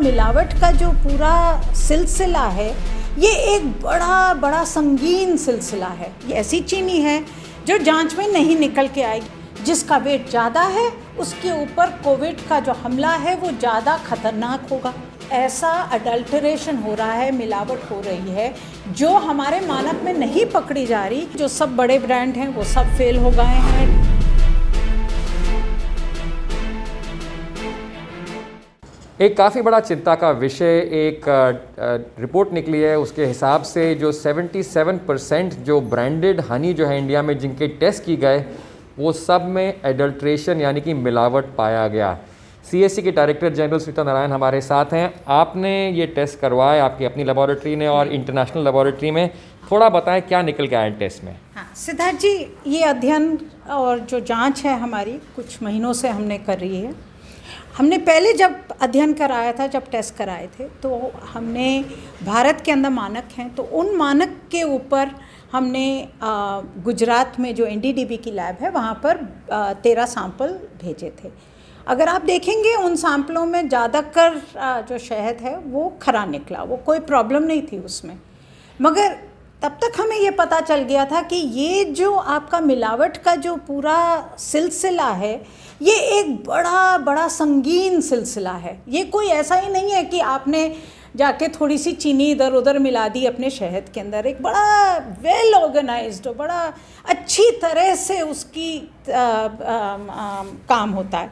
मिलावट का जो पूरा सिलसिला है ये एक बड़ा बड़ा संगीन सिलसिला है। ये ऐसी चीनी है जो जांच में नहीं निकल के आएगी। जिसका वेट ज़्यादा है उसके ऊपर कोविड का जो हमला है वो ज़्यादा खतरनाक होगा। ऐसा अडल्टरेशन हो रहा है, मिलावट हो रही है जो हमारे मानक में नहीं पकड़ी जा रही। जो सब बड़े ब्रांड हैं वो सब फेल हो गए हैं। एक काफ़ी बड़ा चिंता का विषय एक रिपोर्ट निकली है। उसके हिसाब से जो 77% जो ब्रांडेड हनी जो है इंडिया में जिनके टेस्ट की गए वो सब में एडल्ट्रेशन यानी कि मिलावट पाया गया। CSE के डायरेक्टर जनरल स्मिता नारायण हमारे साथ हैं। आपने ये टेस्ट करवाए आपकी अपनी लेबॉरेटरी ने और इंटरनेशनल लेबॉरेटरी में, थोड़ा बताएं क्या निकल के आया टेस्ट में। हाँ सिद्धार्थ जी, ये अध्ययन और जो जांच है हमारी कुछ महीनों से हमने कर रही है। हमने पहले जब अध्ययन कराया था, जब टेस्ट कराए थे, तो हमने भारत के अंदर मानक हैं तो उन मानक के ऊपर हमने गुजरात में जो NDDB की लैब है वहाँ पर 13 सैंपल भेजे थे। अगर आप देखेंगे उन सैंपलों में ज़्यादातर जो शहद है वो खरा निकला, वो कोई प्रॉब्लम नहीं थी उसमें। मगर तब तक हमें ये पता चल गया था कि ये जो आपका मिलावट का जो पूरा सिलसिला है ये एक बड़ा बड़ा संगीन सिलसिला है। ये कोई ऐसा ही नहीं है कि आपने जाके थोड़ी सी चीनी इधर उधर मिला दी अपने शहद के अंदर। एक बड़ा वेल ऑर्गेनाइज्ड, बड़ा अच्छी तरह से उसकी काम होता है।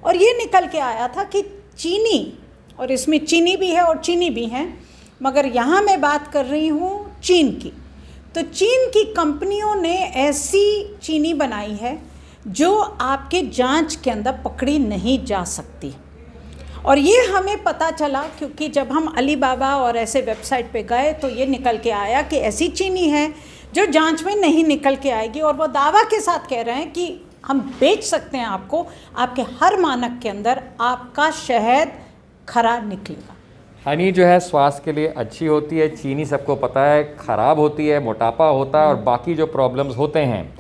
और ये निकल के आया था कि चीनी, और इसमें चीनी भी है और चीनी भी है, मगर यहाँ मैं बात कर रही हूँ चीन की। तो चीन की कंपनियों ने ऐसी चीनी बनाई है जो आपके जांच के अंदर पकड़ी नहीं जा सकती। और ये हमें पता चला क्योंकि जब हम अलीबाबा और ऐसे वेबसाइट पे गए तो ये निकल के आया कि ऐसी चीनी है जो जांच में नहीं निकल के आएगी। और वो दावा के साथ कह रहे हैं कि हम बेच सकते हैं आपको, आपके हर मानक के अंदर आपका शहद खरा निकलेगा। हनी जो है स्वास्थ्य के लिए अच्छी होती है, चीनी सबको पता है ख़राब होती है, मोटापा होता है और बाकी जो प्रॉब्लम्स होते हैं।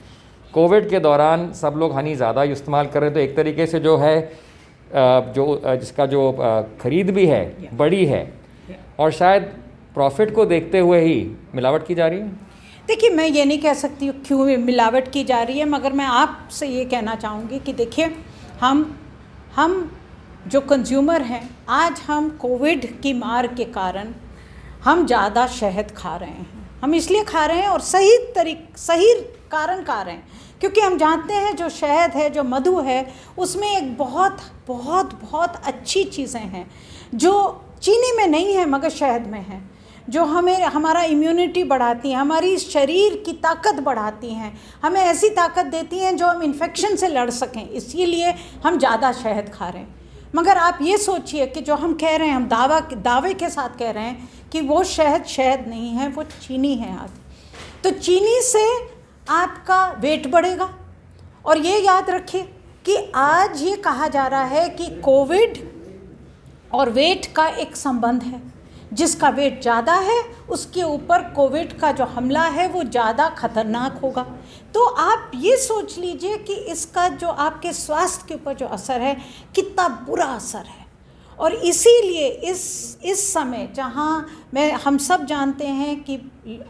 कोविड के दौरान सब लोग हनी ज़्यादा इस्तेमाल कर रहे हैं तो एक तरीके से जो है जिसका जो ख़रीद भी है बड़ी है और शायद प्रॉफिट को देखते हुए ही मिलावट की जा रही है। देखिए, मैं ये नहीं कह सकती हूँ क्यों मिलावट की जा रही है, मगर मैं आपसे ये कहना चाहूँगी कि देखिए हम जो कंज्यूमर हैं, आज हम कोविड की मार के कारण हम ज़्यादा शहद खा रहे हैं। हम इसलिए खा रहे हैं और सही कारण खा रहे हैं क्योंकि हम जानते हैं जो शहद है, जो मधु है, उसमें एक बहुत बहुत बहुत अच्छी चीज़ें हैं जो चीनी में नहीं है मगर शहद में है, जो हमारा इम्यूनिटी बढ़ाती हैं, हमारी शरीर की ताकत बढ़ाती हैं, हमें ऐसी ताकत देती हैं जो हम इन्फेक्शन से लड़ सकें। इसीलिए हम ज़्यादा शहद खा रहे हैं। मगर आप ये सोचिए कि जो हम कह रहे हैं, हम दावे के साथ कह रहे हैं कि वो शहद नहीं है, वो चीनी है। आज तो चीनी से आपका वेट बढ़ेगा। और ये याद रखिए कि आज ये कहा जा रहा है कि कोविड और वेट का एक संबंध है। जिसका वेट ज़्यादा है उसके ऊपर कोविड का जो हमला है वो ज़्यादा खतरनाक होगा। तो आप ये सोच लीजिए कि इसका जो आपके स्वास्थ्य के ऊपर जो असर है कितना बुरा असर है। और इसीलिए इस समय जहाँ हम सब जानते हैं कि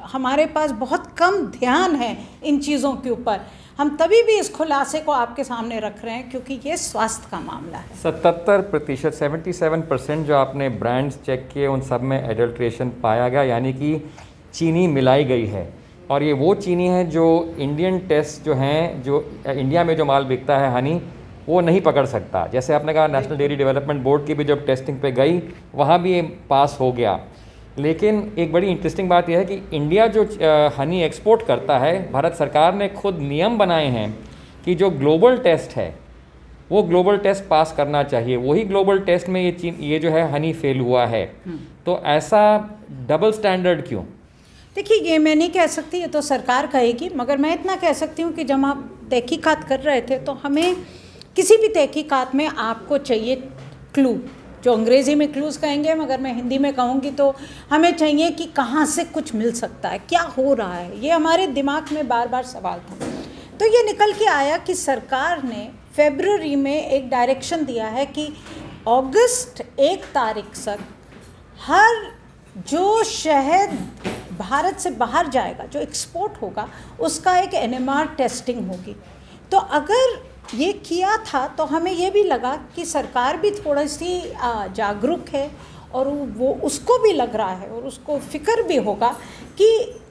हमारे पास बहुत कम ध्यान है इन चीज़ों के ऊपर, हम तभी भी इस खुलासे को आपके सामने रख रहे हैं क्योंकि ये स्वास्थ्य का मामला है। 77%, 77% जो आपने ब्रांड्स चेक किए उन सब में एडल्ट्रेशन पाया गया, यानी कि चीनी मिलाई गई है। और ये वो चीनी है जो इंडियन टेस्ट जो हैं, जो इंडिया में जो माल बिकता है हनी, वो नहीं पकड़ सकता। जैसे आपने कहा नेशनल डेयरी डेवलपमेंट बोर्ड की भी जब टेस्टिंग पे गई वहाँ भी ये पास हो गया। लेकिन एक बड़ी इंटरेस्टिंग बात यह है कि इंडिया जो हनी एक्सपोर्ट करता है, भारत सरकार ने खुद नियम बनाए हैं कि जो ग्लोबल टेस्ट है वो ग्लोबल टेस्ट पास करना चाहिए। वही ग्लोबल टेस्ट में ये जो है हनी फेल हुआ है। तो ऐसा डबल स्टैंडर्ड क्यों? देखिए, ये मैं नहीं कह सकती, ये तो सरकार कहेगी, मगर मैं इतना कह सकती हूँ कि जब आप तहकीकात कर रहे थे तो हमें किसी भी तहकीकात में आपको चाहिए क्लू, जो अंग्रेज़ी में क्लूज़ कहेंगे मगर मैं हिंदी में कहूँगी तो हमें चाहिए कि कहाँ से कुछ मिल सकता है, क्या हो रहा है। ये हमारे दिमाग में बार बार सवाल था। तो ये निकल के आया कि सरकार ने फरवरी में एक डायरेक्शन दिया है कि अगस्त 1 तारीख तक हर जो शहद भारत से बाहर जाएगा, जो एक्सपोर्ट होगा, उसका एक NMR टेस्टिंग होगी। तो अगर ये किया था तो हमें ये भी लगा कि सरकार भी थोड़ी सी जागरूक है और वो उसको भी लग रहा है और उसको फिक्र भी होगा कि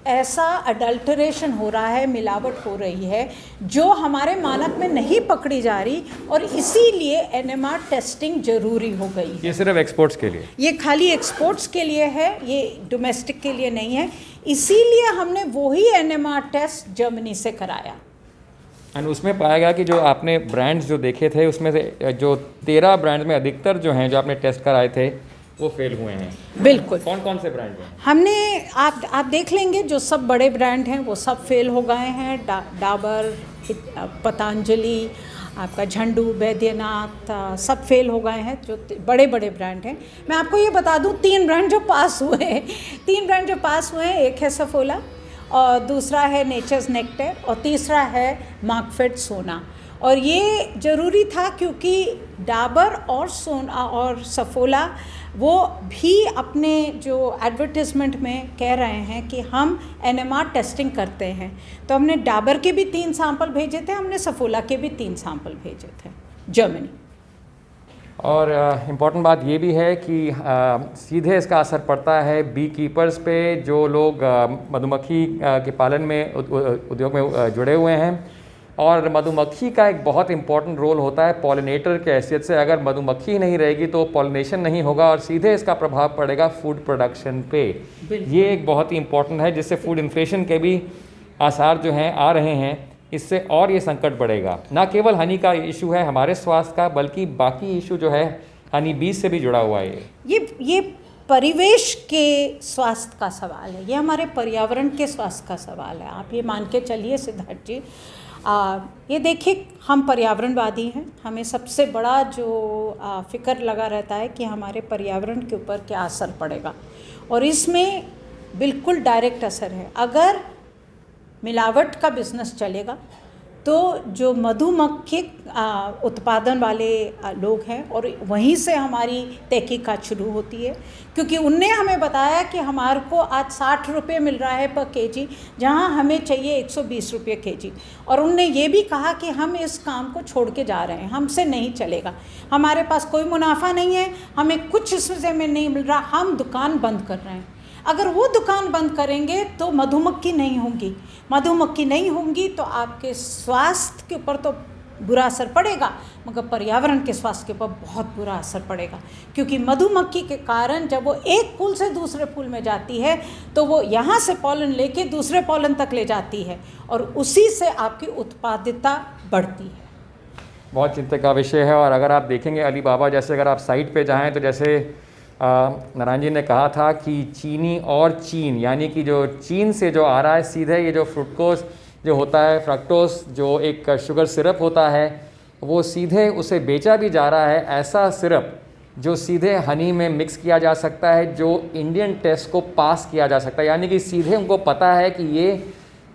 ऐसा अडल्टरेशन हो रहा है, मिलावट हो रही है जो हमारे मानक में नहीं पकड़ी जा रही, और इसीलिए NMR टेस्टिंग ज़रूरी हो गई। ये सिर्फ एक्सपोर्ट्स के लिए? ये खाली एक्सपोर्ट्स के लिए है, ये डोमेस्टिक के लिए नहीं है। इसीलिए हमने वही NMR टेस्ट जर्मनी से कराया। एंड उसमें पाया गया कि जो आपने ब्रांड्स जो देखे थे उसमें से जो 13 ब्रांड में अधिकतर जो हैं जो आपने टेस्ट कराए थे वो फेल हुए हैं। बिल्कुल। कौन कौन से ब्रांड हैं? हमने आप देख लेंगे, जो सब बड़े ब्रांड हैं वो सब फेल हो गए हैं। डाबर, पतंजलि, आपका झंडू, बैद्यनाथ, सब फेल हो गए हैं, जो बड़े बड़े ब्रांड हैं। मैं आपको ये बता दूं, 3 ब्रांड जो पास हुए हैं, एक है सफोला, और दूसरा है नेचर्स नेक्टर, और तीसरा है मार्कफेड सोना। और ये ज़रूरी था क्योंकि डाबर और सोना और सफोला वो भी अपने जो एडवर्टीज़मेंट में कह रहे हैं कि हम NMR टेस्टिंग करते हैं। तो हमने डाबर के भी 3 सैंपल भेजे थे, हमने सफोला के भी 3 सैंपल भेजे थे जर्मनी। और इम्पॉर्टेंट बात ये भी है कि सीधे इसका असर पड़ता है बी कीपर्स पे, जो लोग मधुमक्खी के पालन में उद्योग में जुड़े हुए हैं। और मधुमक्खी का एक बहुत इंपॉर्टेंट रोल होता है पॉलिनेटर के हैसियत से। अगर मधुमक्खी नहीं रहेगी तो पॉलिनेशन नहीं होगा और सीधे इसका प्रभाव पड़ेगा फूड प्रोडक्शन पे। ये एक बहुत ही इंपॉर्टेंट है, जिससे फूड इन्फ्लेशन के भी आसार जो हैं आ रहे हैं। इससे और ये संकट बढ़ेगा। ना केवल हनी का इशू है हमारे स्वास्थ्य का, बल्कि बाकी इशू जो है हनी बीज से भी जुड़ा हुआ है। ये परिवेश के स्वास्थ्य का सवाल है, ये हमारे पर्यावरण के स्वास्थ्य का सवाल है। आप ये मान के चलिए सिद्धार्थ जी, ये देखिए, हम पर्यावरणवादी हैं, हमें सबसे बड़ा जो फ़िक्र लगा रहता है कि हमारे पर्यावरण के ऊपर क्या असर पड़ेगा, और इसमें बिल्कुल डायरेक्ट असर है। अगर मिलावट का बिज़नेस चलेगा तो जो मधुमक्खी उत्पादन वाले लोग हैं, और वहीं से हमारी तहकीकात शुरू होती है, क्योंकि उनने हमें बताया कि हमारे को आज 60 रुपये मिल रहा है पर केजी, जहां हमें चाहिए 120 रुपये केजी। और उनने ये भी कहा कि हम इस काम को छोड़ के जा रहे हैं, हमसे नहीं चलेगा, हमारे पास कोई मुनाफा नहीं है, हमें कुछ इसमें में नहीं मिल रहा, हम दुकान बंद कर रहे हैं। अगर वो दुकान बंद करेंगे तो मधुमक्खी नहीं होंगी, तो आपके स्वास्थ्य के ऊपर तो बुरा असर पड़ेगा, मगर पर्यावरण के स्वास्थ्य के ऊपर बहुत बुरा असर पड़ेगा। क्योंकि मधुमक्खी के कारण जब वो एक फूल से दूसरे फूल में जाती है तो वो यहाँ से पॉलन लेके दूसरे पॉलन तक ले जाती है, और उसी से आपकी उत्पादकता बढ़ती है। बहुत चिंता का विषय है। और अगर आप देखेंगे अलीबाबा जैसे, अगर आप साइट पे जाएँ तो जैसे नारायण जी ने कहा था कि चीनी और चीन, यानी कि जो चीन से जो आ रहा है सीधे, ये जो फ्रुक्टोज जो होता है, फ्रक्टोज जो एक शुगर सिरप होता है, वो सीधे उसे बेचा भी जा रहा है। ऐसा सिरप जो सीधे हनी में मिक्स किया जा सकता है, जो इंडियन टेस्ट को पास किया जा सकता है, यानी कि सीधे उनको पता है कि ये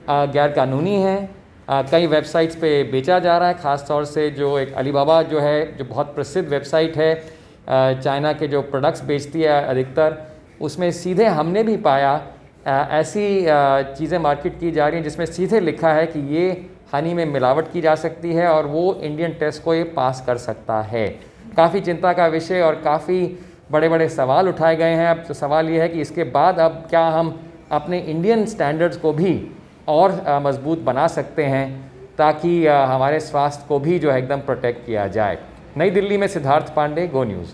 गैरकानूनी है। कई वेबसाइट्स पे बेचा जा रहा है, ख़ास तौर से जो एक अलीबाबा जो है, जो बहुत प्रसिद्ध वेबसाइट है, चाइना के जो प्रोडक्ट्स बेचती है अधिकतर, उसमें सीधे हमने भी पाया ऐसी चीज़ें मार्केट की जा रही हैं जिसमें सीधे लिखा है कि ये हनी में मिलावट की जा सकती है और वो इंडियन टेस्ट को ये पास कर सकता है। काफ़ी चिंता का विषय और काफ़ी बड़े बड़े सवाल उठाए गए हैं। अब तो सवाल ये है कि इसके बाद अब क्या हम अपने इंडियन स्टैंडर्ड्स को भी और मजबूत बना सकते हैं, ताकि हमारे स्वास्थ्य को भी जो है एकदम प्रोटेक्ट किया जाए। नई दिल्ली में सिद्धार्थ पांडे, गो न्यूज़।